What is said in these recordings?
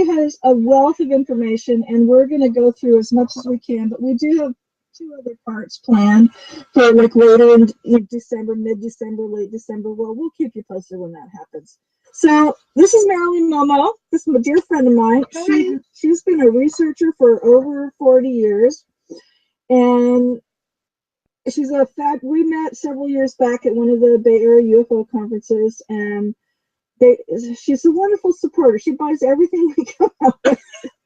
Merrily has a wealth of information, and we're going to go through as much as we can, but we do have 2 other parts planned for like later in December, mid-December, late December. Well, we'll keep you posted when that happens. So this is Merrily Momo. This is a dear friend of mine. She's been a researcher for over 40 years, and she's a fact. We met several years back at one of the Bay Area UFO conferences, and she's a wonderful supporter. She buys everything we come out with,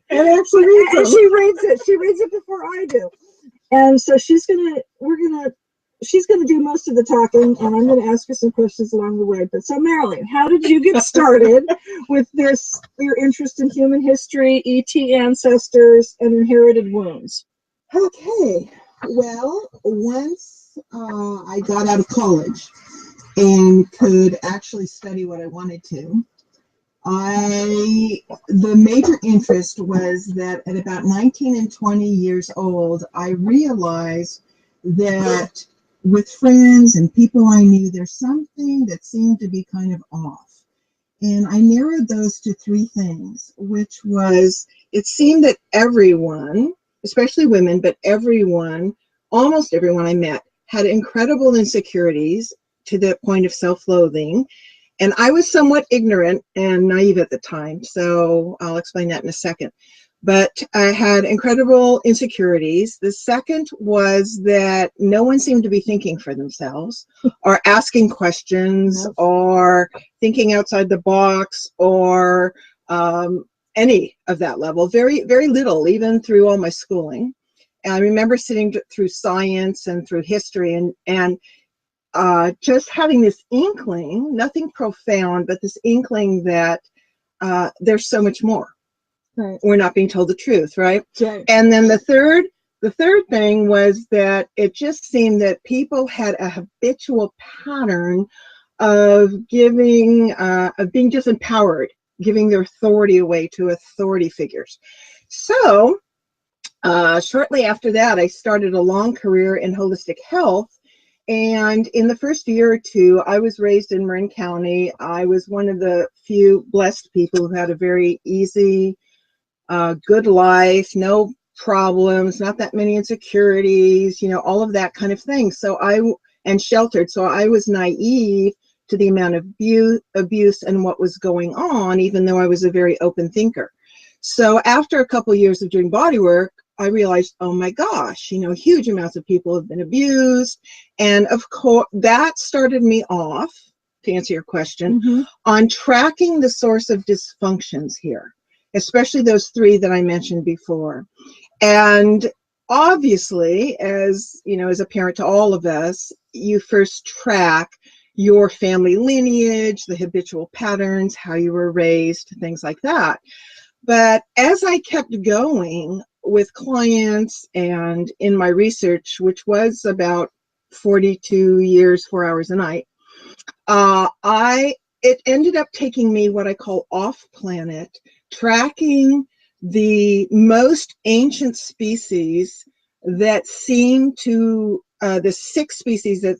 and actually she reads it. She reads it before I do, and so she's gonna do most of the talking, and I'm gonna ask her some questions along the way. But so, Merrily, how did you get started with your interest in human history, ET ancestors, and inherited wounds? Okay, well, once I got out of college and could actually study what I wanted to, the major interest was that at about 19 and 20 years old, I realized that with friends and people I knew, there's something that seemed to be kind of off. And I narrowed those to 3 things, which was, it seemed that everyone, especially women, but everyone, almost everyone I met, had incredible insecurities to the point of self-loathing. And I was somewhat ignorant and naive at the time, so I'll explain that in a second. But I had incredible insecurities. The second was that no one seemed to be thinking for themselves or asking questions or thinking outside the box or any of that level. Very, very little, even through all my schooling. And I remember sitting through science and through history and just having this inkling, nothing profound, but this inkling that there's so much more. Right. We're not being told the truth, right? Right. And then the third thing was that it just seemed that people had a habitual pattern of being disempowered, giving their authority away to authority figures. So shortly after that, I started a long career in holistic health. And in the first year or 2, I was raised in Marin County. I was one of the few blessed people who had a very easy, good life, no problems, not that many insecurities, all of that kind of thing. And sheltered. So I was naive to the amount of abuse and what was going on, even though I was a very open thinker. So after a couple of years of doing body work, I realized, oh my gosh, huge amounts of people have been abused. And of course, that started me off, to answer your question, on tracking the source of dysfunctions here, especially those 3 that I mentioned before. And obviously, as a parent to all of us, you first track your family lineage, the habitual patterns, how you were raised, things like that. But as I kept going with clients and in my research, which was about 42 years, 4 hours a night, it ended up taking me what I call off planet, tracking the most ancient species that seem to, the 6 species that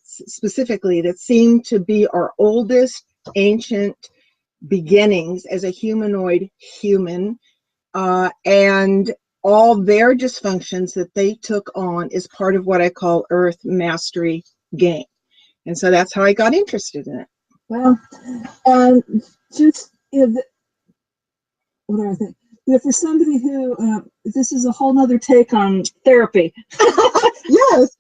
seem to be our oldest ancient beginnings as a humanoid human, and all their dysfunctions that they took on is part of what I call Earth Mastery Game. And so that's how I got interested in it. Well, just, what do I think? For somebody who, this is a whole nother take on therapy. Yes.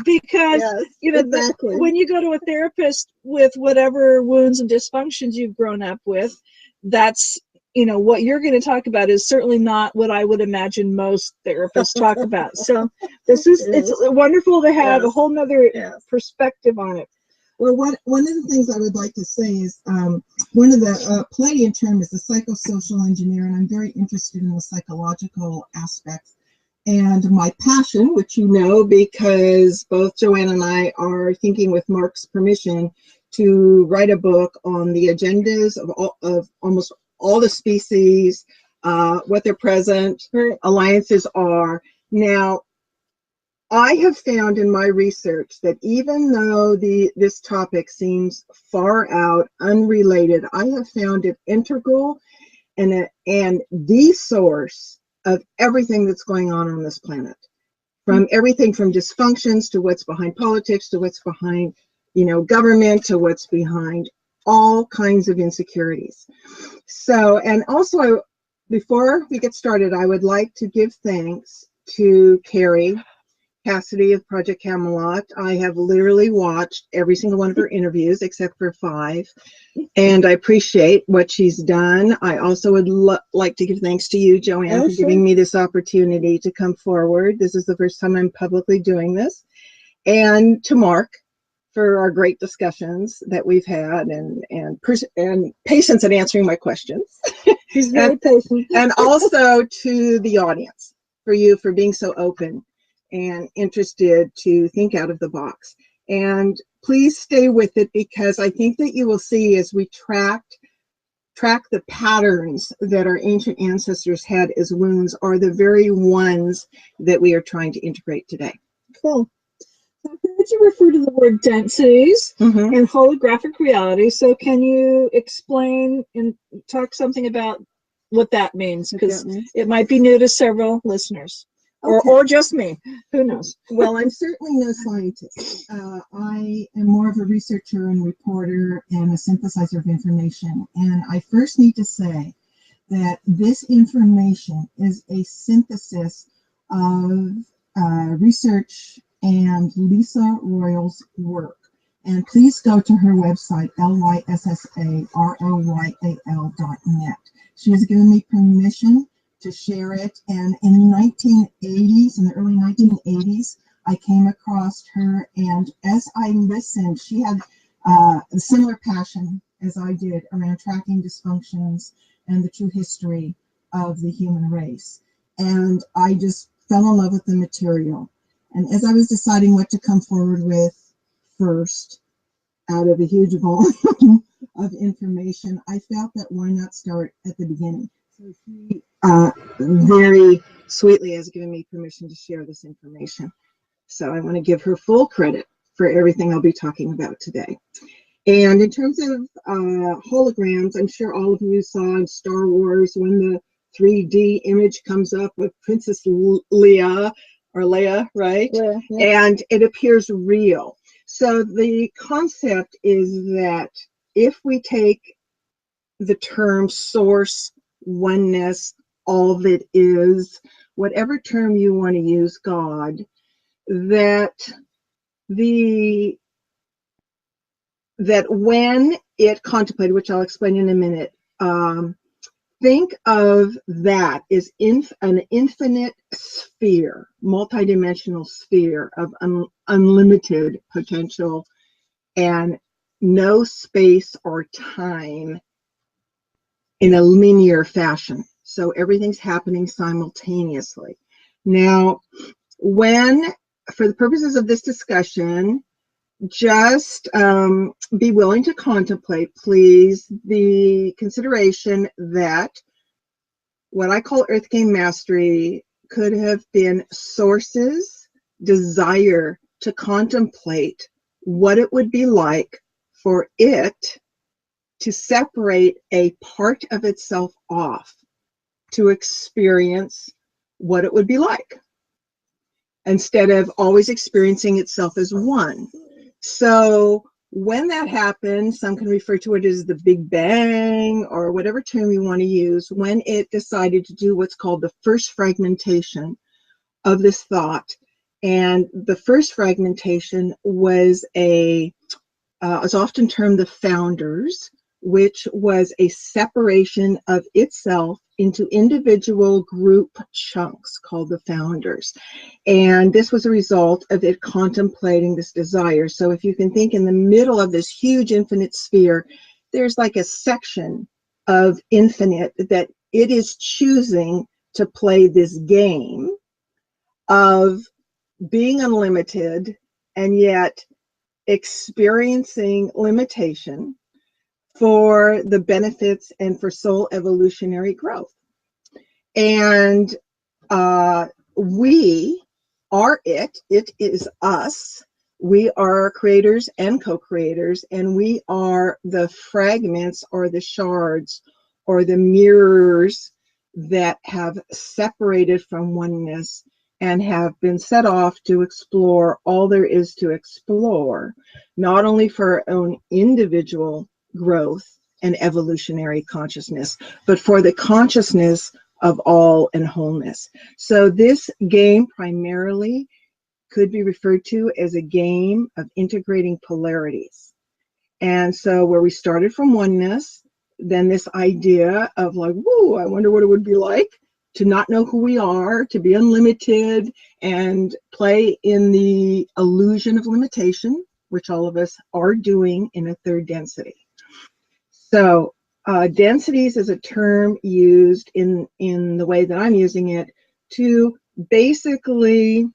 Because, exactly. When you go to a therapist with whatever wounds and dysfunctions you've grown up with, that's, what you're going to talk about is certainly not what I would imagine most therapists talk about. So it's wonderful to have a whole nother perspective on it. Well, one of the things I would like to say is one of the Pelagian term is the psychosocial engineer, and I'm very interested in the psychological aspects. And my passion, which because both Joanne and I are thinking with Mark's permission to write a book on the agendas of almost all the species, what their present alliances are. Now, I have found in my research that even though this topic seems far out, unrelated, I have found it integral and the source of everything that's going on this planet. From everything from dysfunctions to what's behind politics to what's behind, government to what's behind all kinds of insecurities. So, and also, before we get started, I would like to give thanks to Carrie Cassidy of Project Camelot. I have literally watched every single one of her interviews except for 5, and I appreciate what she's done. I also would like to give thanks to you, Joanne, for giving me this opportunity to come forward. This is the first time I'm publicly doing this. And to Mark for our great discussions that we've had, and patience in answering my questions. She's very patient. And also to the audience, for being so open and interested to think out of the box. And please stay with it, because I think that you will see as we track the patterns that our ancient ancestors had as wounds are the very ones that we are trying to integrate today. Cool. So I've heard you refer to the word densities and holographic reality. So can you explain and talk something about what that means? Because it might be new to several listeners. Or just me, who knows? Well, I'm certainly no scientist. I am more of a researcher and reporter and a synthesizer of information. And I first need to say that this information is a synthesis of research and Lisa Royal's work. And please go to her website, lysaroyal.net. She has given me permission to share it, and in the early 1980s, I came across her, and as I listened, she had a similar passion as I did around tracking dysfunctions and the true history of the human race. And I just fell in love with the material. And as I was deciding what to come forward with first, out of a huge volume of information, I felt that why not start at the beginning? So she very sweetly has given me permission to share this information. So I want to give her full credit for everything I'll be talking about today. And in terms of holograms, I'm sure all of you saw in Star Wars when the 3D image comes up of Princess Leia, right? Yeah. And it appears real. So the concept is that if we take the term source, oneness, all that is, whatever term you want to use, God, that when it contemplated, which I'll explain in a minute, think of that as an infinite sphere, multidimensional sphere of unlimited potential and no space or time in a linear fashion. So everything's happening simultaneously. Now, for the purposes of this discussion, just be willing to contemplate, please, the consideration that what I call Earth Game Mastery could have been Source's desire to contemplate what it would be like for it to separate a part of itself off to experience what it would be like, instead of always experiencing itself as one. So when that happened, some can refer to it as the Big Bang or whatever term you want to use, when it decided to do what's called the first fragmentation of this thought. And the first fragmentation was is often termed the founders, which was a separation of itself into individual group chunks called the founders. And this was a result of it contemplating this desire. So if you can think in the middle of this huge infinite sphere, there's like a section of infinite that it is choosing to play this game of being unlimited and yet experiencing limitation for the benefits and for soul evolutionary growth. And we are it is us. We are creators and co-creators, and we are the fragments or the shards or the mirrors that have separated from oneness and have been set off to explore all there is to explore, not only for our own individual growth and evolutionary consciousness, but for the consciousness of all and wholeness. So this game primarily could be referred to as a game of integrating polarities. And so where we started from oneness, then this idea of like, whoa, I wonder what it would be like to not know who we are, to be unlimited and play in the illusion of limitation, which all of us are doing in a third density. So densities is a term used in the way that I'm using it to basically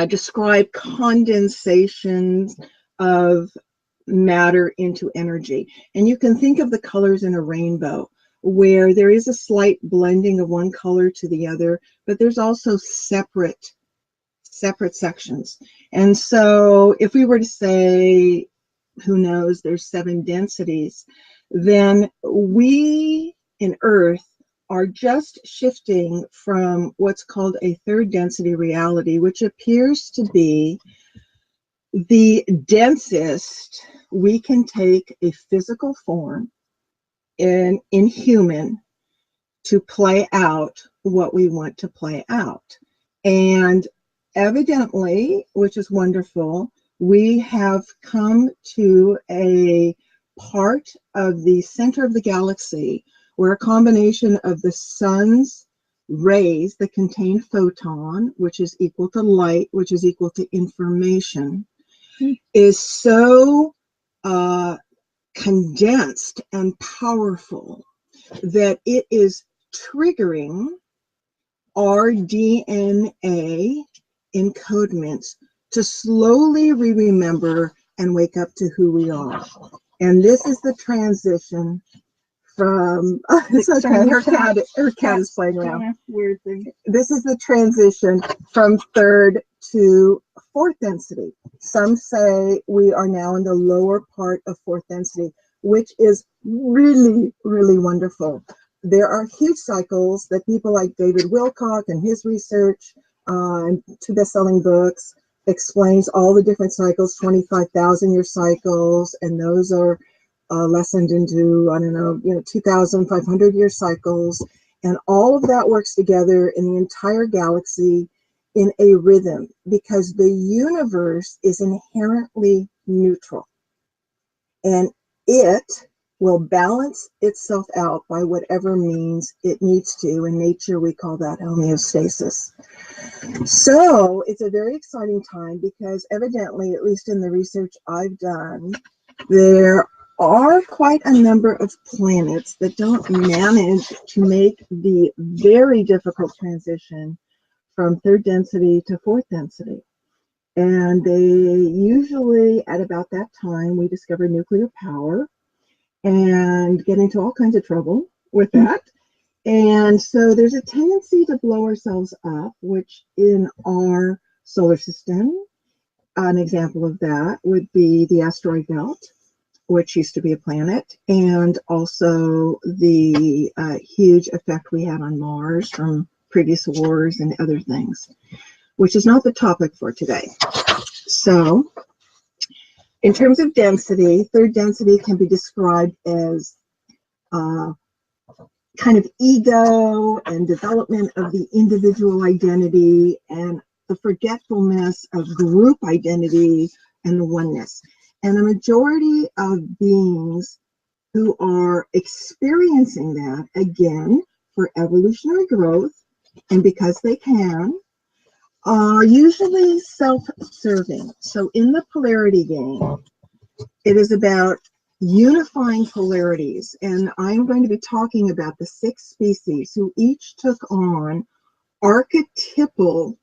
describe condensations of matter into energy. And you can think of the colors in a rainbow, where there is a slight blending of one color to the other, but there's also separate sections. And so if we were to say, who knows, there's 7 densities, then we in Earth are just shifting from what's called a third density reality, which appears to be the densest we can take a physical form in human to play out what we want to play out. And evidently, which is wonderful, we have come to a part of the center of the galaxy where a combination of the sun's rays that contain photon, which is equal to light, which is equal to information, is so condensed and powerful that it is triggering our DNA encodements to slowly remember and wake up to who we are. And this is the transition from her cat is playing around. Weird thing. This is the transition from third to fourth density. Some say we are now in the lower part of fourth density, which is really, really wonderful. There are huge cycles that people like David Wilcock and his research, and 2 best-selling books, explains all the different cycles, 25,000-year cycles, and those are lessened into, 2,500-year cycles. And all of that works together in the entire galaxy in a rhythm, because the universe is inherently neutral. And it will balance itself out by whatever means it needs to. In nature, we call that homeostasis. So it's a very exciting time because evidently, at least in the research I've done, there are quite a number of planets that don't manage to make the very difficult transition from third density to fourth density. And they usually, at about that time, we discover nuclear power and get into all kinds of trouble with that. And so there's a tendency to blow ourselves up, which in our solar system, an example of that would be the asteroid belt, which used to be a planet, and also the huge effect we had on Mars from previous wars and other things, which is not the topic for today. So in terms of density, third density can be described as kind of ego and development of the individual identity and the forgetfulness of group identity and the oneness. And the majority of beings who are experiencing that, again, for evolutionary growth, and because they can, are usually self-serving. So in the polarity game, it is about unifying polarities. And I'm going to be talking about the 6 species who each took on archetypal,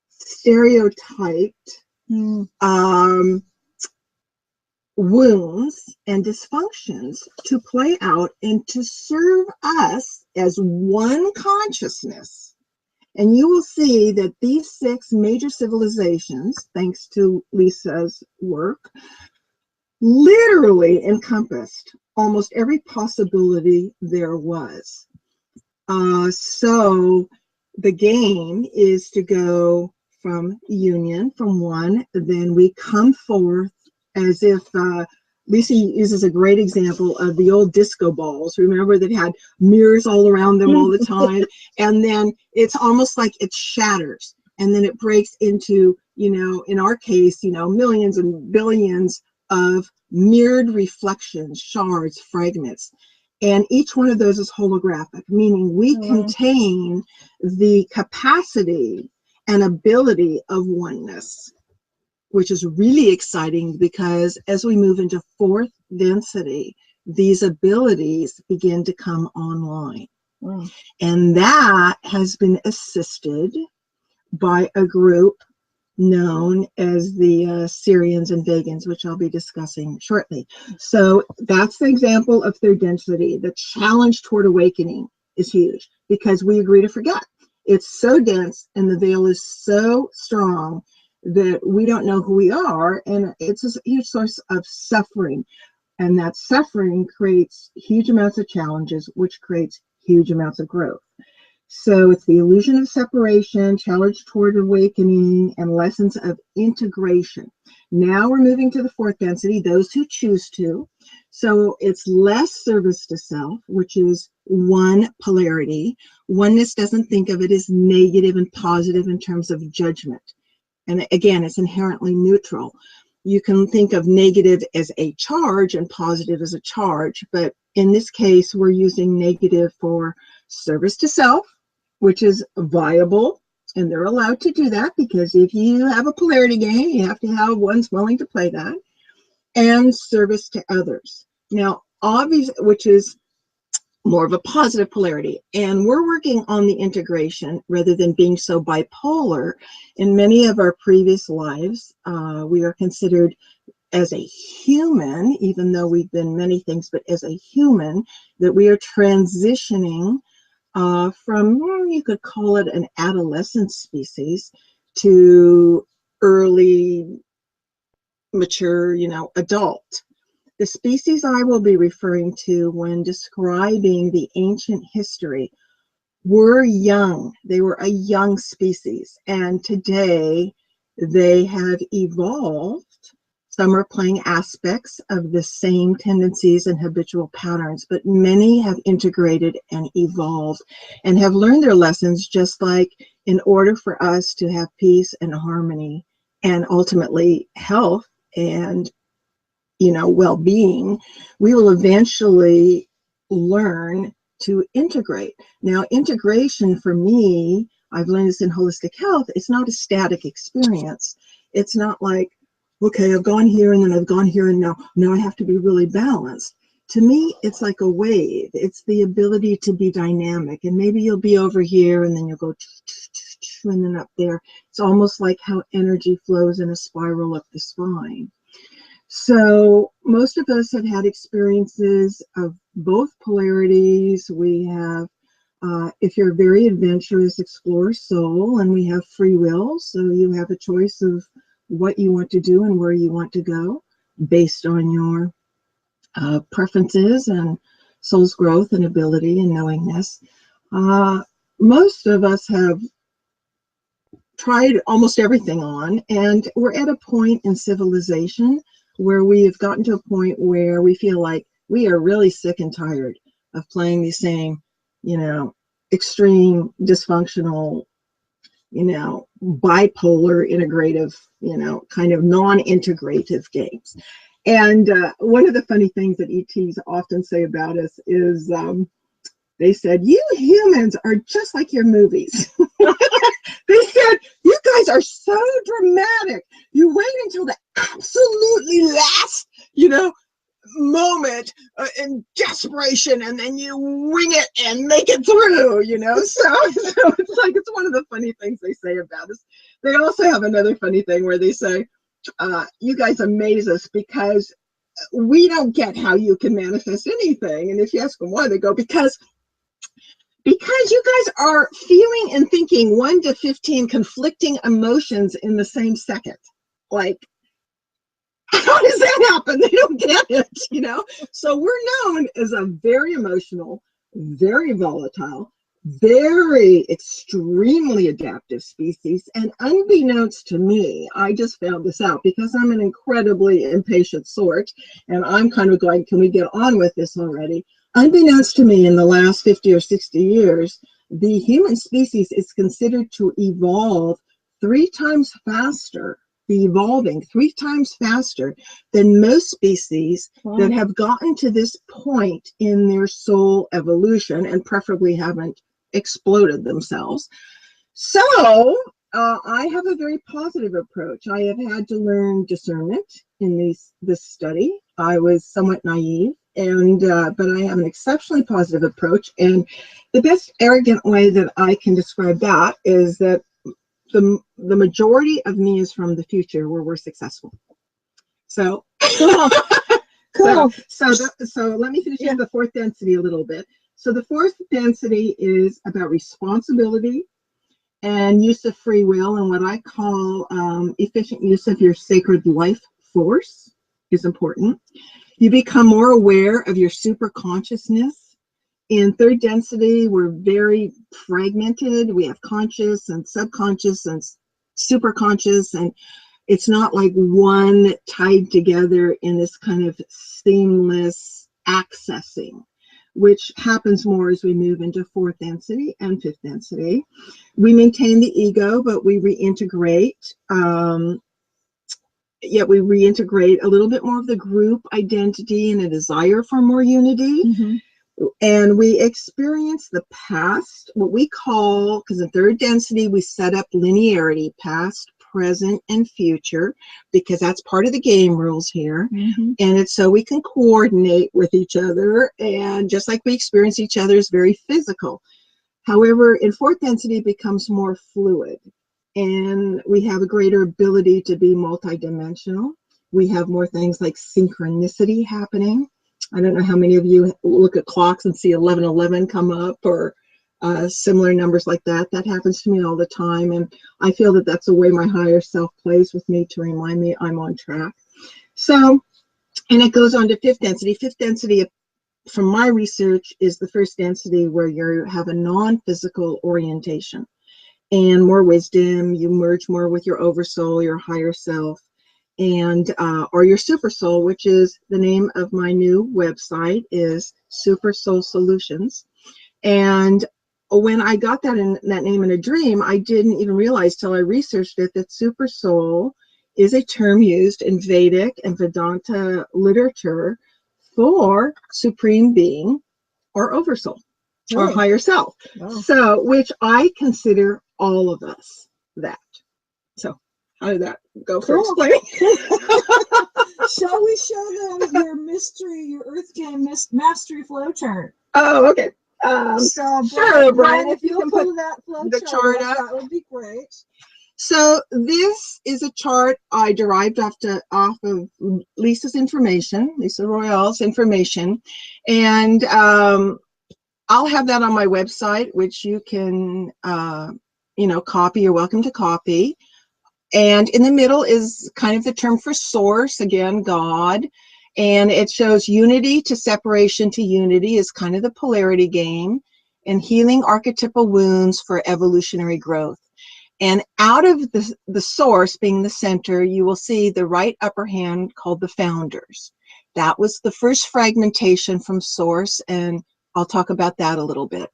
stereotyped wounds and dysfunctions to play out and to serve us as one consciousness. And you will see that these 6 major civilizations, thanks to Lisa's work, literally encompassed almost every possibility there was. So the game is to go from union, from one, then we come forth as if, Lisa uses a great example of the old disco balls. Remember, that had mirrors all around them all the time, and then it's almost like it shatters, and then it breaks into, in our case, millions and billions of mirrored reflections, shards, fragments. And each one of those is holographic, meaning we contain the capacity and ability of oneness, which is really exciting because as we move into fourth density, these abilities begin to come online. Wow. And that has been assisted by a group known as the Syrians and Vegans, which I'll be discussing shortly. So that's the example of third density. The challenge toward awakening is huge because we agree to forget. It's so dense and the veil is so strong that we don't know who we are, and it's a huge source of suffering. And that suffering creates huge amounts of challenges, which creates huge amounts of growth. So it's the illusion of separation, challenge toward awakening, and lessons of integration. Now we're moving to the fourth density, those who choose to. So it's less service to self, which is one polarity. Oneness doesn't think of it as negative and positive in terms of judgment. And again, it's inherently neutral. You can think of negative as a charge and positive as a charge, but in this case, we're using negative for service to self, which is viable, and they're allowed to do that because if you have a polarity game, you have to have ones willing to play that, and service to others. Now, obvious, which is more of a positive polarity, and we're working on the integration rather than being so bipolar. In many of our previous lives, we are considered as a human, even though we've been many things, but as a human, that we are transitioning from, you could call it an adolescent species to early, mature, adult. The species I will be referring to when describing the ancient history were young. They were a young species, and today they have evolved. Some are playing aspects of the same tendencies and habitual patterns, but many have integrated and evolved and have learned their lessons, just like in order for us to have peace and harmony and ultimately health and well-being, we will eventually learn to integrate. Now, integration for me, I've learned this in holistic health, it's not a static experience. It's not like, okay, I've gone here and then I've gone here and now I have to be really balanced. To me, it's like a wave. It's the ability to be dynamic, and maybe you'll be over here and then you'll go and then up there. It's almost like how energy flows in a spiral up the spine. So most of us have had experiences of both polarities. We have, if you're a very adventurous explorer soul, and we have free will, so you have a choice of what you want to do and where you want to go based on your preferences and soul's growth and ability and knowingness. Most of us have tried almost everything on, and we're at a point in civilization where we have gotten to a point where we feel like we are really sick and tired of playing these same, extreme, dysfunctional, bipolar, integrative, kind of non-integrative games. And one of the funny things that ETs often say about us is they said, you humans are just like your movies. They said, you guys are so dramatic. You wait until the absolutely last, moment in desperation, and then you wing it and make it through, So it's like, it's one of the funny things they say about us. They also have another funny thing where they say, you guys amaze us because we don't get how you can manifest anything. And if you ask them why, they go, because you guys are feeling and thinking 1 to 15 conflicting emotions in the same second. Like, How does that happen? They don't get it, you know? So we're known as a very emotional, very volatile, very extremely adaptive species. And unbeknownst to me, I just found this out because I'm an incredibly impatient sort. And I'm kind of going, can we get on with this already? Unbeknownst to me, in the last 50 or 60 years, the human species is considered to evolve 3 times faster, be evolving 3 times faster than most species that have gotten to this point in their soul evolution and preferably haven't exploded themselves. So I have a very positive approach. I have had to learn discernment in this study. I was somewhat naive, and but I have an exceptionally positive approach. And the best arrogant way that I can describe that is that the majority of me is from the future where we're successful. So Cool. Cool. So let me finish the 4th density a little bit. So the 4th density is about responsibility and use of free will, and what I call efficient use of your sacred life force is important. You become more aware of your super consciousness. In 3rd density, we're very fragmented. We have conscious and subconscious and super conscious, and it's not like one tied together in this kind of seamless accessing, which happens more as we move into 4th density and 5th density. We maintain the ego, but we reintegrate. Yet we reintegrate a little bit more of the group identity and a desire for more unity. Mm-hmm. And we experience the past, what we call, because in 3rd density, we set up linearity, past, present, and future, because that's part of the game rules here. Mm-hmm. And it's so we can coordinate with each other. And just like we experience each other is very physical. However, in 4th density, it becomes more fluid. And we have a greater ability to be multidimensional. We have more things like synchronicity happening. I don't know how many of you look at clocks and see 1111 come up or similar numbers like that. That happens to me all the time. And I feel that that's the way my higher self plays with me to remind me I'm on track. So, and it goes on to 5th density. 5th density, from my research, is the first density where you have a non-physical orientation and more wisdom. You merge more with your oversoul, your higher self, and or your super soul, which is the name of my new website, is Super Soul Solutions. And when I got that name in a dream, I didn't even realize till I researched it that super soul is a term used in Vedic and Vedanta literature for supreme being or oversoul or higher self. Wow. So, which I consider all of us that. So, how did that go for explaining? Shall we show them your mystery, your Earth Game Mastery flow chart? Oh, okay. So, sure, Brian, if you can put that flow chart up, that would be great. So this is a chart I derived off of Lisa's information, Lisa Royale's information, and I'll have that on my website, which you can, copy. You're welcome to copy. And in the middle is kind of the term for source, again, God. And it shows unity to separation to unity is kind of the polarity game, and healing archetypal wounds for evolutionary growth. And out of the source being the center, you will see the right upper hand called the founders. That was the first fragmentation from source, and I'll talk about that a little bit.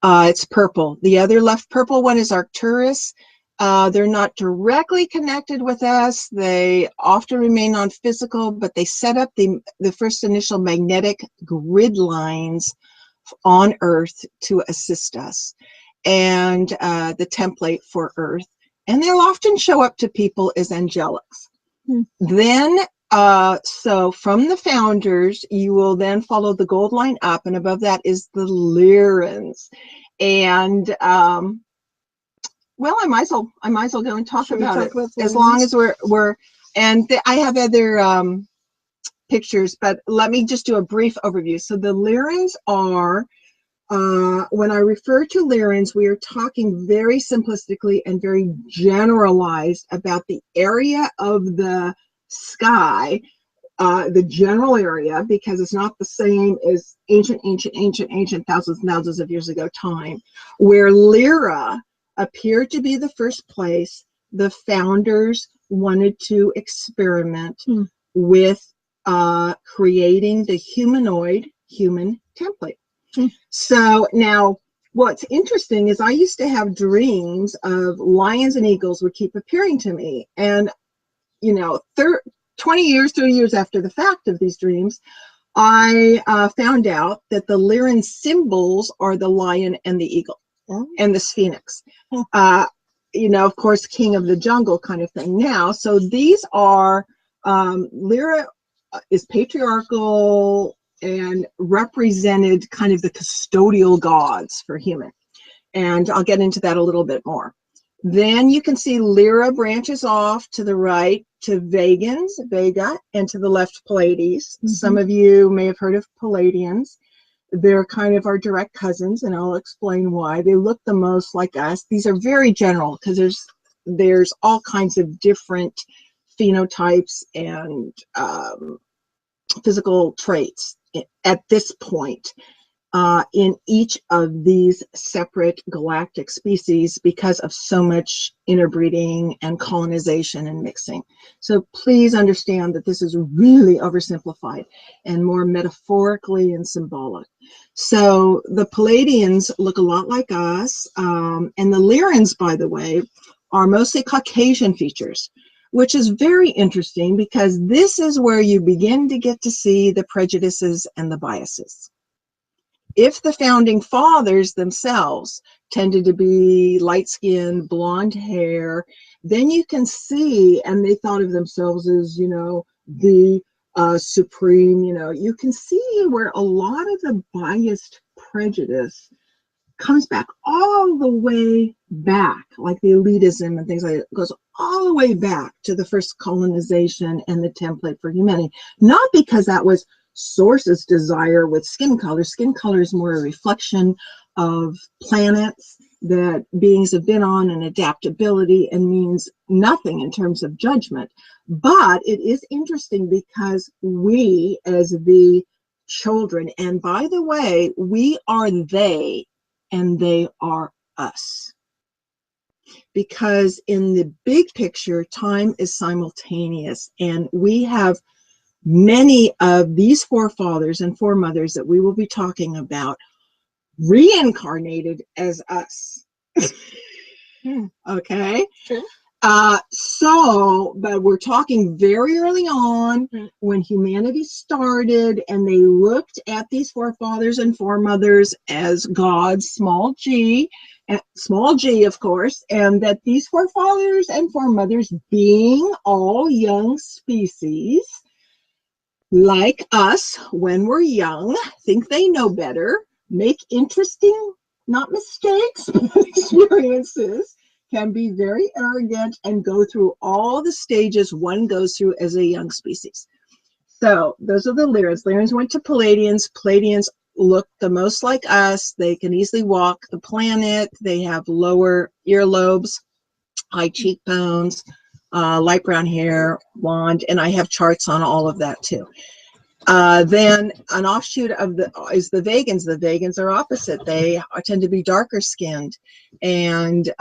It's purple. The other left purple one is Arcturus. They're not directly connected with us. They often remain non-physical, but they set up the first initial magnetic grid lines on Earth to assist us, and the template for Earth. And they'll often show up to people as angelics. Then, so from the founders, you will then follow the gold line up, and above that is the Lyrans. And well, I might as well go and talk about it as long as we're and I have other pictures, but let me just do a brief overview. So the Lyrans are, when I refer to Lyrans, we are talking very simplistically and very generalized about the area of the sky, the general area, because it's not the same as ancient thousands and thousands of years ago time, where Lyra appeared to be the first place the founders wanted to experiment with creating the humanoid human template. So now what's interesting is I used to have dreams of lions and eagles would keep appearing to me. And, you know, 20 years, 30 years after the fact of these dreams, I found out that the Lyran symbols are the lion and the eagle and the phoenix. You know, of course, king of the jungle kind of thing now. So these are, Lyra is patriarchal and represented kind of the custodial gods for human. And I'll get into that a little bit more. Then you can see Lyra branches off to the right to Vega, and to the left Pleiades. Some of you may have heard of Pelagians. They're kind of our direct cousins, and I'll explain why. They look the most like us. These are very general because there's all kinds of different phenotypes and physical traits at this point in each of these separate galactic species because of so much interbreeding and colonization and mixing. So please understand that this is really oversimplified and more metaphorically and symbolic. So the Palladians look a lot like us, and the Lyrans, by the way, are mostly Caucasian features, which is very interesting because this is where you begin to get to see the prejudices and the biases. If the founding fathers themselves tended to be light-skinned, blonde hair, then you can see, and they thought of themselves as, you know, the supreme, you know, you can see where a lot of the biased prejudice comes back all the way back, like the elitism and things like that, goes all the way back to the first colonization and the template for humanity. Not because that was source's desire with skin color. Skin color is more a reflection of planets that beings have been on and adaptability, and means nothing in terms of judgment. But it is interesting because we as the children, and by the way, we are they and they are us. Because in the big picture, time is simultaneous, and we have many of these forefathers and foremothers that we will be talking about reincarnated as us. Okay? Sure. But we're talking very early on when humanity started, and they looked at these forefathers and foremothers as gods, small g, of course, and that these forefathers and foremothers, being all young species, like us, when we're young, think they know better, make interesting, not mistakes, but experiences, can be very arrogant, and go through all the stages one goes through as a young species. So those are the Lyrans. Lyrans went to Palladians. Palladians look the most like us. They can easily walk the planet. They have lower earlobes, high cheekbones, light brown hair, blonde, and I have charts on all of that too. Then an offshoot of is the Vegans. The Vegans are opposite. They tend to be darker skinned, and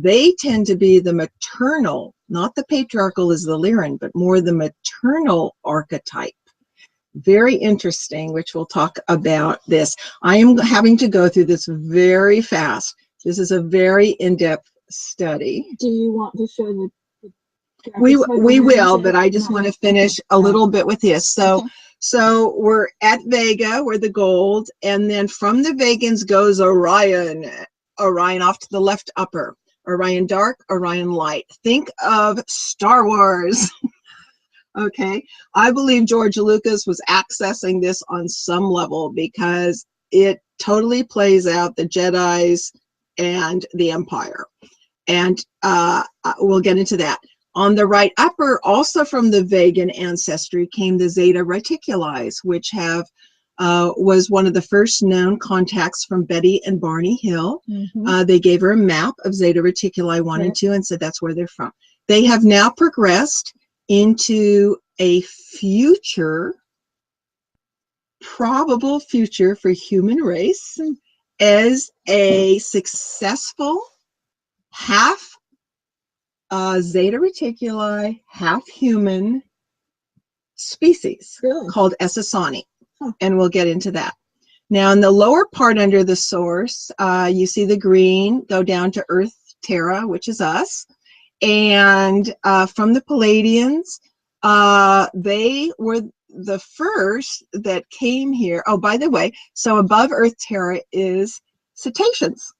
they tend to be the maternal, not the patriarchal as the Lyran, but more the maternal archetype. Very interesting, which we'll talk about this. I am having to go through this very fast. This is a very in-depth study. Do you want to show the we will, but I just want to finish a little bit with this. So, okay. So we're at Vega, we're the gold, and then from the Vegans goes Orion. Orion off to the left upper. Orion dark, Orion light. Think of Star Wars. Okay, I believe George Lucas was accessing this on some level because it totally plays out the Jedis and the Empire. And we'll get into that. On the right upper, also from the Vegan ancestry, came the Zeta Reticuli, which was one of the first known contacts from Betty and Barney Hill. They gave her a map of Zeta Reticuli 1 and 2 and said that's where they're from. They have now progressed into a future, probable future for human race as a successful half Zeta Reticuli, half human species called Essassani. And we'll get into that. Now, in the lower part under the source, you see the green go down to Earth Terra, which is us. And from the Pelagians, they were the first that came here. Oh, by the way, so above Earth Terra is cetaceans.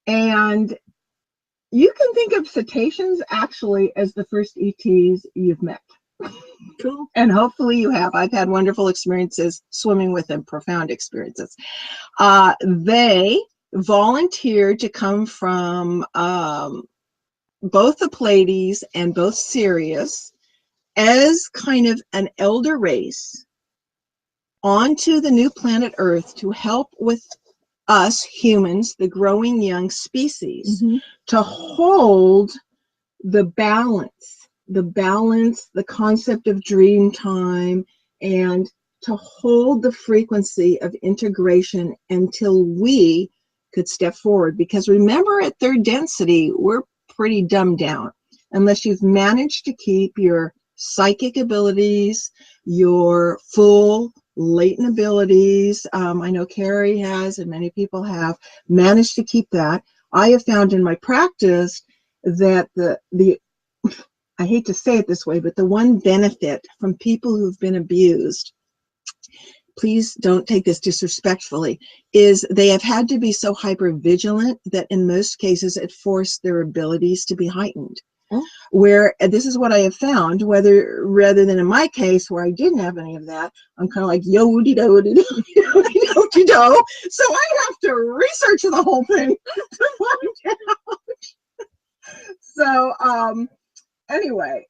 And you can think of cetaceans actually as the first ETs you've met. Cool. And hopefully you have. I've had wonderful experiences swimming with them, profound experiences. They volunteered to come from both the Pleiades and both Sirius as kind of an elder race onto the new planet Earth to help with us humans, the growing young species, to hold the balance, the concept of dream time, and to hold the frequency of integration until we could step forward. Because remember, at third density, we're pretty dumbed down unless you've managed to keep your psychic abilities, your full latent abilities. I know Carrie has, and many people have managed to keep that. I have found in my practice that the I hate to say it this way, but the one benefit from people who've been abused, please don't take this disrespectfully, is they have had to be so hyper vigilant that in most cases it forced their abilities to be heightened. Where this is what I have found, rather than in my case where I didn't have any of that, I'm kind of like yo-de-do-de-do, yo-de-do-de-do. So I have to research the whole thing to find out. So anyway,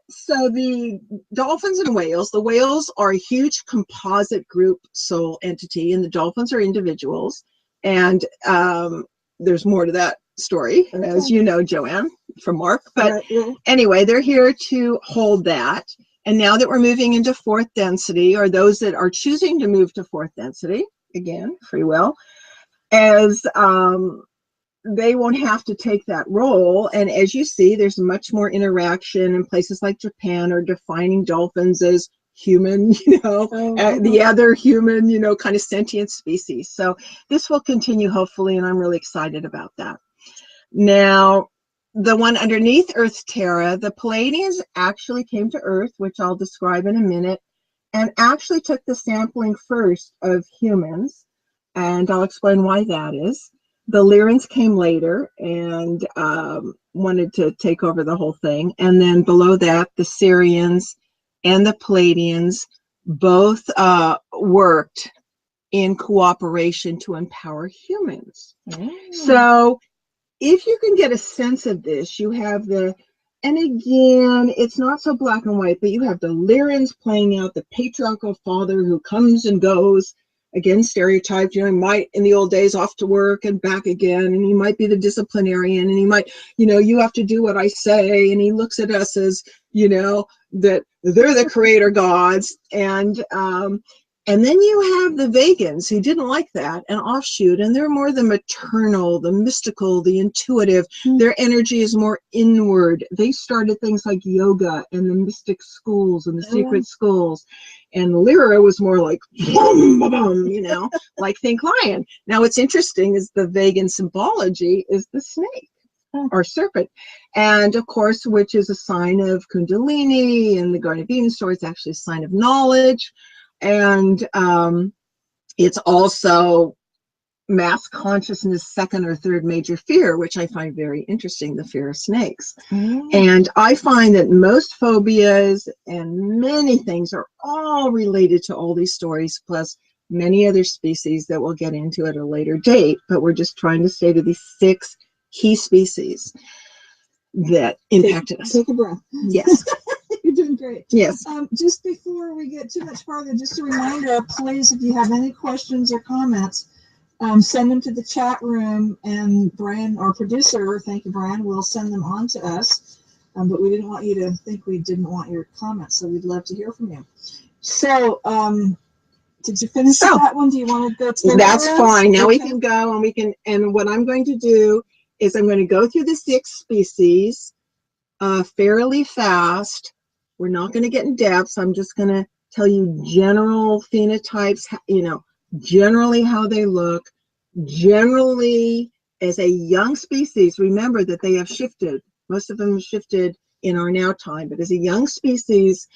so the dolphins and whales, the whales are a huge composite group soul entity, and the dolphins are individuals. And there's more to that story, as you know, Joanne, from Mark. But anyway, they're here to hold that. And now that we're moving into fourth density, or those that are choosing to move to fourth density, again, free will, as they won't have to take that role. And as you see, there's much more interaction in places like Japan are defining dolphins as human, the other human, kind of sentient species. So this will continue, hopefully, and I'm really excited about that. Now, the one underneath Earth Terra, the Pelagians actually came to Earth, which I'll describe in a minute, and actually took the sampling first of humans, and I'll explain why that is. The Lyrans came later and wanted to take over the whole thing. And then below that, the Syrians and the Pelagians both worked in cooperation to empower humans. So if you can get a sense of this, you have and again, it's not so black and white, but you have the Lyrans playing out the patriarchal father who comes and goes. Again, stereotyped, he might in the old days off to work and back again, and he might be the disciplinarian, and he might, you have to do what I say, and he looks at us as, that they're the creator gods. And then you have the Vegans who didn't like that, an offshoot, and they're more the maternal, the mystical, the intuitive. Their energy is more inward. They started things like yoga and the mystic schools and the secret schools. And Lyra was more like, boom, boom, like think lion. Now, what's interesting is the Vegan symbology is the snake or serpent. And of course, which is a sign of Kundalini, and the Garden of Eden story is actually a sign of knowledge. And it's also mass consciousness' second or third major fear, which I find very interesting, the fear of snakes. And I find that most phobias and many things are all related to all these stories, plus many other species that we'll get into at a later date. But we're just trying to stay to these 6 key species that impacted us. Take a breath. Yes. You're doing great. Yes. Just before we get too much farther, just a reminder, please, if you have any questions or comments, send them to the chat room, and Brian, our producer, thank you, Brian, will send them on to us. but we didn't want you to think we didn't want your comments, so we'd love to hear from you. So, did you finish that one? Do you want to go to the That's fine. Now okay. we can go and we can, and what I'm going to do is I'm going to go through the 6 species fairly fast. We're not going to get in depth, so I'm just going to tell you general phenotypes, you know, generally how they look, generally as a young species. Remember that they have shifted. Most of them have shifted in our now time, but as a young species,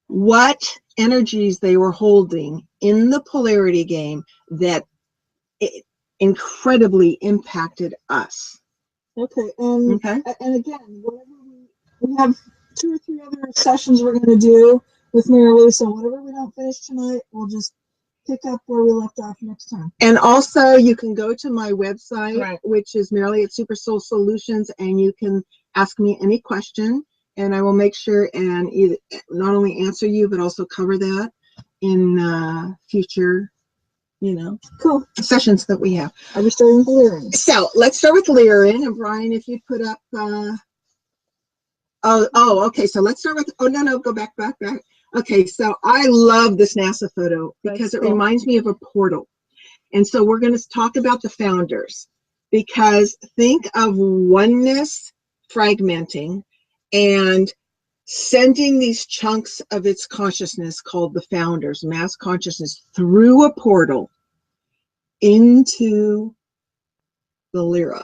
what energies they were holding in the polarity game that it incredibly impacted us. Okay. Okay. And again, whatever we have 2 or 3 other sessions we're going to do with Merrily, so whatever we don't finish tonight, we'll just pick up where we left off next time. And also, you can go to my website, Right, which is Merrily at Super Soul Solutions, and you can ask me any question, and I will make sure and either not only answer you, but also cover that in future, you know, cool sessions that we have. Are we starting with Lyra? So let's start with Lyra, and Brian, if you put up. Okay. So let's start with. Oh no, go back. Okay, so I love this NASA photo because it reminds me of a portal. And so we're going to talk about the founders, because think of oneness fragmenting and sending these chunks of its consciousness called the founders, mass consciousness, through a portal into the Lyra.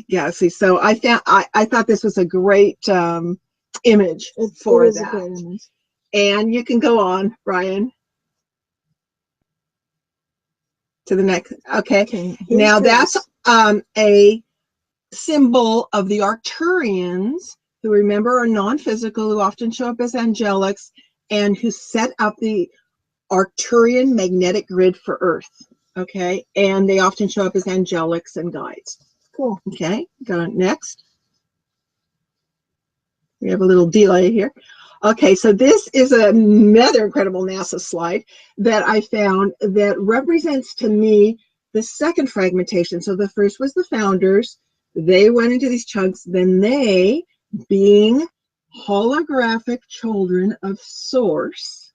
Yeah, see, so I thought this was a great image for that. And you can go on, Brian, to the next. Okay. Now that's a symbol of the Arcturians, who, remember, are non-physical, who often show up as angelics, and who set up the Arcturian magnetic grid for Earth. Okay, and they often show up as angelics and guides. Cool. Okay, go next. We have a little delay here. Okay, so this is another incredible NASA slide that I found that represents to me the second fragmentation. So the first was the founders. They went into these chunks. Then they, being holographic children of Source,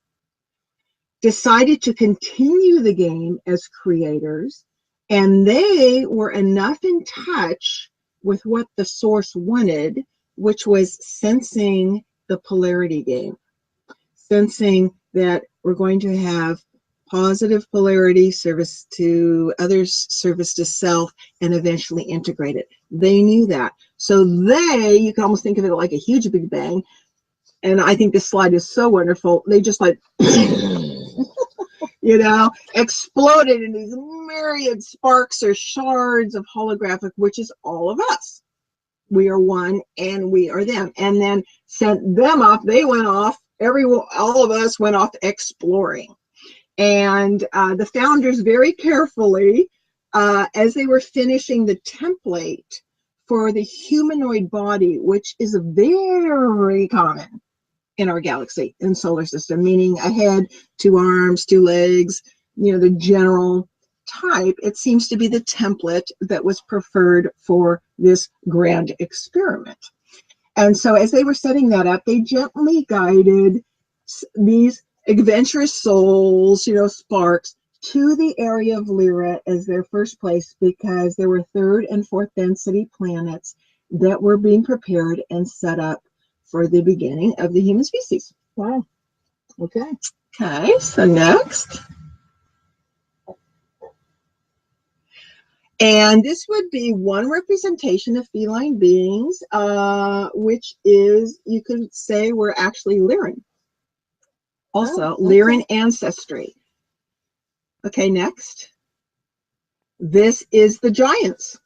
decided to continue the game as creators. And they were enough in touch with what the Source wanted, which was sensing the polarity game, sensing that we're going to have positive polarity, service to others, service to self, and eventually integrate it. They knew that. So you can almost think of it like a huge Big Bang. And I think this slide is so wonderful. They just like, you know, exploded in these myriad sparks or shards of holographic, which is all of us. We are one and we are them. And then sent them off. They went off. All of us went off exploring. And the founders very carefully, as they were finishing the template for the humanoid body, which is very common in our galaxy and solar system, meaning a head, 2 arms, 2 legs, you know, the general type, it seems to be the template that was preferred for this grand experiment. And so as they were setting that up, they gently guided these adventurous souls, you know, sparks, to the area of Lyra as their first place, because there were 3rd and 4th density planets that were being prepared and set up for the beginning of the human species. Wow. Okay. Okay, so next. And this would be one representation of feline beings, which is, you could say, we're actually Lyran. Also, Lyran ancestry. Okay, next. This is the giants.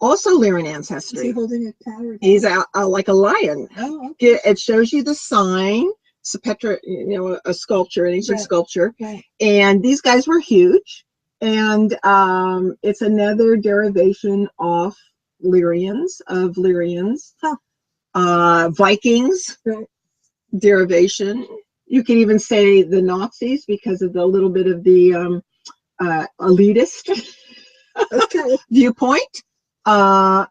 Also Lyran ancestry. Is he holding a cat? He's like a lion. Oh, okay. It shows you the sign. It's a you know, a sculpture, an ancient sculpture. Right. And these guys were huge. And it's another derivation of Lyrians, Vikings, derivation. You can even say the Nazis because of the little bit of the elitist viewpoint. All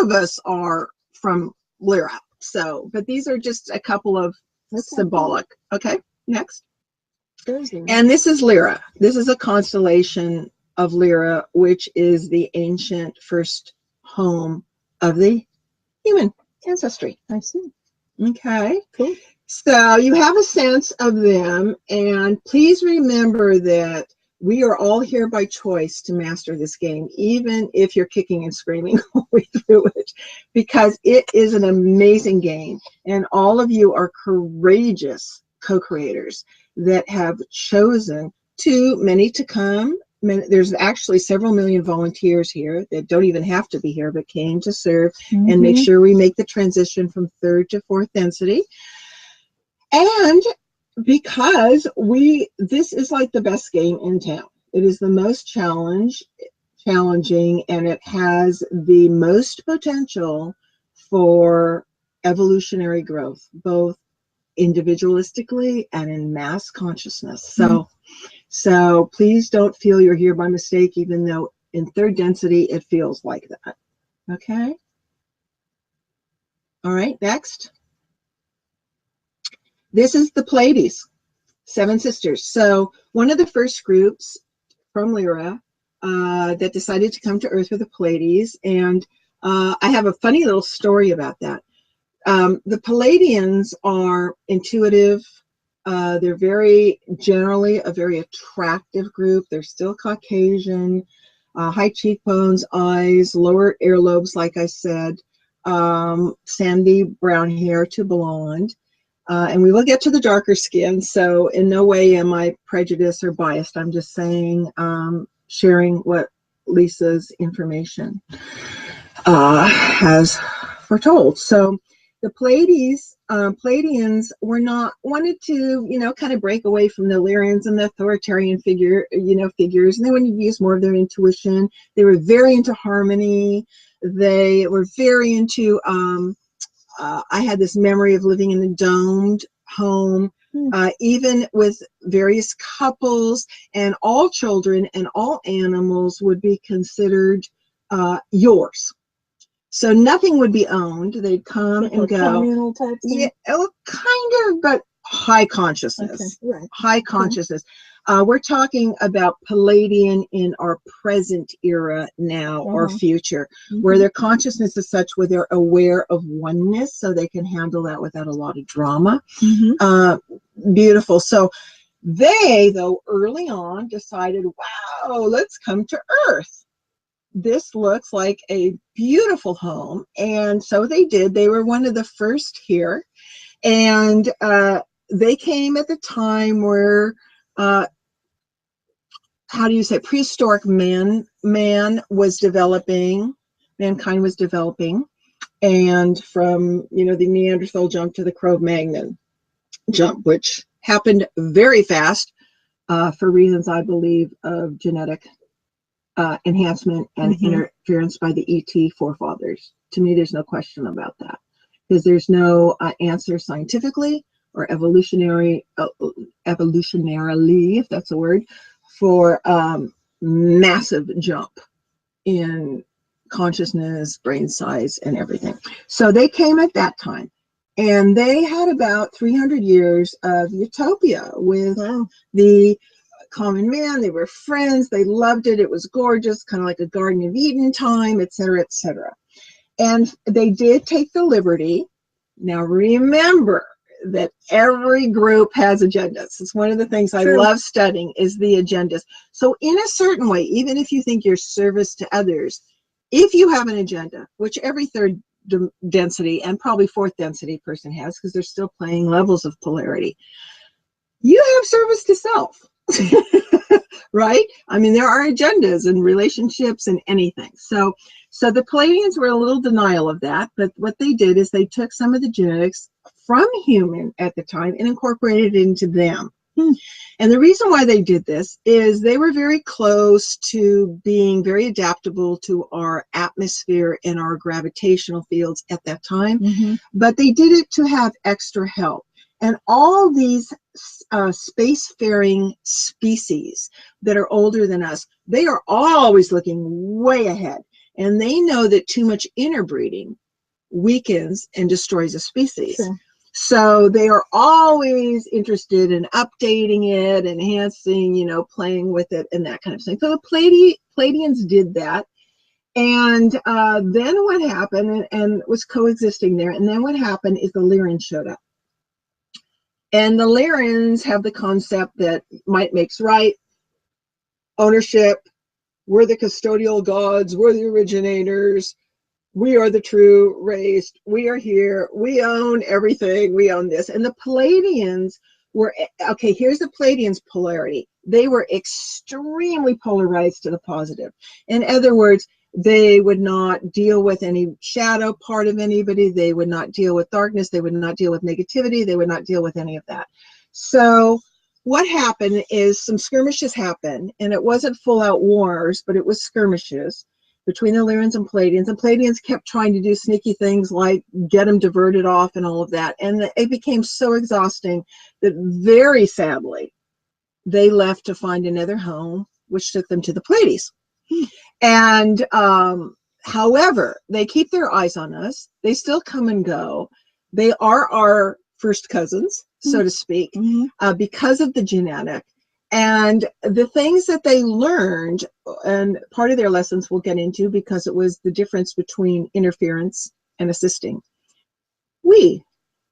of us are from Lyra. So, but these are just a couple of symbolic. Okay, next. And this is Lyra. This is a constellation of Lyra, which is the ancient first home of the human ancestry. I see. Okay. Cool. So you have a sense of them, and please remember that we are all here by choice to master this game, even if you're kicking and screaming all the way through it, because it is an amazing game, and all of you are courageous co-creators that have chosen to, many to come. There's actually several million volunteers here that don't even have to be here, but came to serve and make sure we make the transition from third to fourth density. And because this is like the best game in town. It is the most challenging, and it has the most potential for evolutionary growth, both individualistically and in mass consciousness. So please don't feel you're here by mistake, even though in third density it feels like that. Okay. All right, next. This is the Pleiades, 7 sisters. So one of the first groups from Lyra that decided to come to Earth were the Pleiades, and I have a funny little story about that. The Pelagians are intuitive. They're very generally a very attractive group. They're still Caucasian, high cheekbones, eyes, lower earlobes, like I said, sandy brown hair to blonde. And we will get to the darker skin, so in no way am I prejudiced or biased. I'm just saying, sharing what Lisa's information has foretold. So the Pleiadians wanted to, kind of break away from the Lyrians and the authoritarian figures, and they wanted to use more of their intuition. They were very into harmony. They were very into, I had this memory of living in a domed home, even with various couples, and all children and all animals would be considered yours. So nothing would be owned. They'd come and go. Communal type thing? Yeah, kind of, but high consciousness. Okay, right. High consciousness. We're talking about Palladian in our present era now, or future, where their consciousness is such where they're aware of oneness, so they can handle that without a lot of drama. Beautiful. So they, though, early on decided, wow, let's come to Earth. This looks like a beautiful home. And so they did. They were one of the first here. And they came at the time where, how do you say, prehistoric man was developing, mankind was developing. And from, the Neanderthal jump to the Cro-Magnon jump, which happened very fast for reasons, I believe, of genetic enhancement and interference by the ET forefathers. To me, there's no question about that, because there's no answer scientifically or evolutionarily, if that's a word, for massive jump in consciousness, brain size, and everything. So they came at that time, and they had about 300 years of utopia with the common man. They were friends. They loved it. It was gorgeous, kind of like a Garden of Eden time, etc., etc. And they did take the liberty. Now remember that every group has agendas. It's one of the things I love studying is the agendas. So in a certain way, even if you think you're service to others, if you have an agenda, which every third density and probably fourth density person has, because they're still playing levels of polarity, you have service to self. Right? I mean, there are agendas and relationships and anything. So the Palladians were a little denial of that, but what they did is they took some of the genetics from human at the time and incorporated it into them. And the reason why they did this is they were very close to being very adaptable to our atmosphere and our gravitational fields at that time, but they did it to have extra help. And all these spacefaring species that are older than us, they are always looking way ahead. And they know that too much interbreeding weakens and destroys a species. Sure. So they are always interested in updating it, enhancing, you know, playing with it and that kind of thing. So the Pelagians did that. And then what happened, and was coexisting there, and then what happened is the Lyrans showed up. And the Lyrans have the concept that might makes right, ownership, we're the custodial gods, we're the originators, we are the true race, we are here, we own everything, we own this. And the Pelagians were, okay, here's the Pelagians' polarity. They were extremely polarized to the positive. In other words, they would not deal with any shadow part of anybody. They would not deal with darkness. They would not deal with negativity. They would not deal with any of that. So what happened is some skirmishes happened, and it wasn't full-out wars, but it was skirmishes between the Lyrans and Pelagians. And Pelagians kept trying to do sneaky things like get them diverted off and all of that. And it became so exhausting that very sadly, they left to find another home, which took them to the Pleiades. And however, they keep their eyes on us. They still come and go. They are our first cousins, so to speak, because of the genetic. And the things that they learned, and part of their lessons we'll get into because it was the difference between interference and assisting. We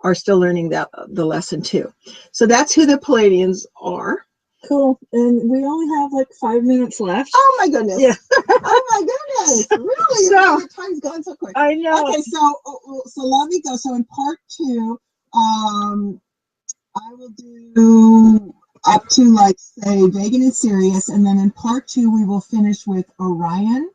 are still learning that the lesson too. So that's who the Pelagians are. Cool. And we only have like 5 minutes left. Oh my goodness. Yeah. Oh my goodness. Really? So, time's gone so quick. I know. Okay, so let me go. So in part 2, I will do up to like say Vegan and Sirius, and then in part 2 we will finish with Orion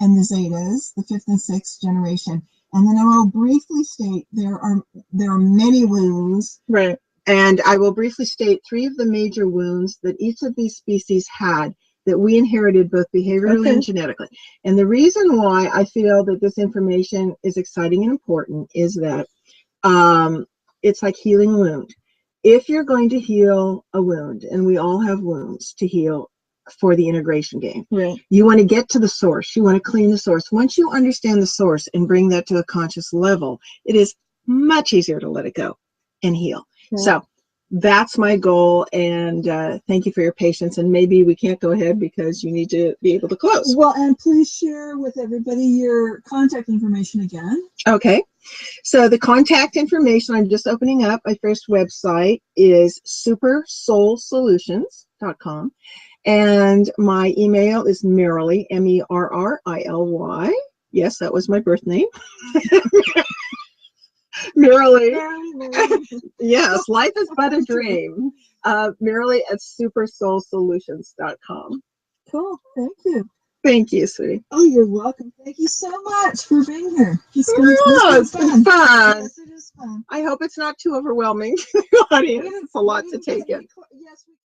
and the Zetas, the 5th and 6th generation. And then I will briefly state there are many wounds. Right. And I will briefly state 3 of the major wounds that each of these species had that we inherited both behaviorally and genetically. And the reason why I feel that this information is exciting and important is that it's like healing a wound. If you're going to heal a wound, and we all have wounds to heal for the integration game, right, you want to get to the source. You want to clean the source. Once you understand the source and bring that to a conscious level, it is much easier to let it go and heal. right. So that's my goal, and thank you for your patience. And maybe we can't go ahead because you need to be able to close. Well, and please share with everybody your contact information again. Okay, so the contact information, I'm just opening up. My first website is supersoulsolutions.com, and my email is Merrily, Merrily. Yes, that was my birth name. Merrily. Yes, life is but a dream. Merrily at supersoulsolutions.com. Cool. Thank you. Thank you, sweetie. Oh, you're welcome. Thank you so much for being here. It's been fun. Yes, it is fun. I hope it's not too overwhelming to the audience. It's a lot to take in. Yes.